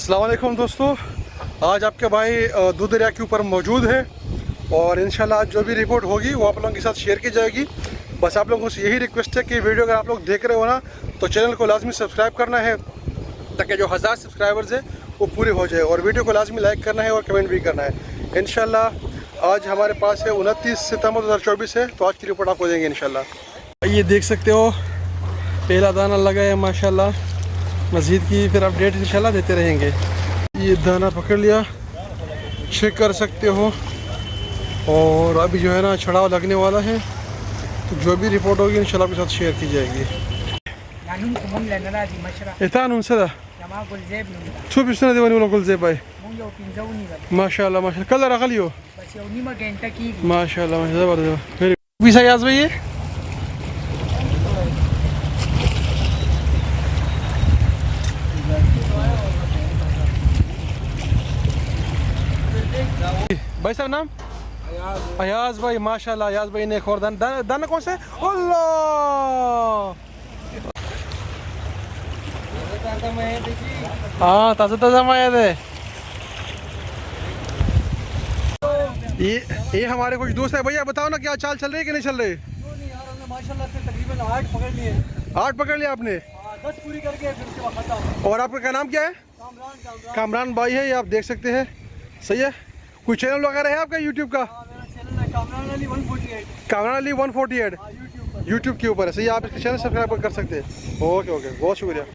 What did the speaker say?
अस्सलाम वालेकुम दोस्तों, आज आपके भाई दूध दरिया के ऊपर मौजूद है और इंशाल्लाह आज जो भी रिपोर्ट होगी वो आप लोगों के साथ शेयर की जाएगी। बस आप लोगों से यही रिक्वेस्ट है कि वीडियो अगर आप लोग देख रहे हो ना तो चैनल को लाजमी सब्सक्राइब करना है ताकि जो 1000 सब्सक्राइबर्स है वो पूरे हो जाए, और वीडियो को लाजमी लाइक करना है और कमेंट भी करना है। इंशाल्लाह आज हमारे पास है 29 सितंबर 2024 है, तो आज की रिपोर्ट आपको देंगे इंशाल्लाह। ये देख सकते हो पहला दाना लगा है माशाल्लाह। मज़ीद की फिर अपडेट इंशाल्लाह देते रहेंगे। ये दाना पकड़ लिया, चेक कर सकते हो, और अभी जो है ना छड़ाव लगने वाला है, तो जो भी रिपोर्ट होगी इंशाल्लाह आपके साथ शेयर की जाएगी। माशाल्लाह माशाल्लाह कलर अगलियो माशाल्लाह ज़बरदस्त। भी सही आज भाई ये भाई साहब नाम अयाज भाई, माशाल्लाह अयाज भाई ने एक और दाना कौन सा है? हाँ ताज़ा ताज़ा मायद है। ये हमारे कुछ दोस्त है। भैया बताओ ना क्या चाल चल रही है कि नहीं चल रही? माशाल्लाह से तकरीबन 8 पकड़ लिए। 8 पकड़ लिया आपने? 10 पूरी करके फिर उसके बाद खत्म। और आपका क्या नाम क्या है? कामरान भाई है, ये आप देख सकते हैं। सही है। कोई चैनल वगैरह है आपका यूट्यूब का? मेरा चैनल है कामरान अली 148। कामरान अली 148 यूट्यूब के ऊपर है। सही है, आप इसका चैनल सब्सक्राइब कर सकते हैं। ओके ओके, बहुत शुक्रिया।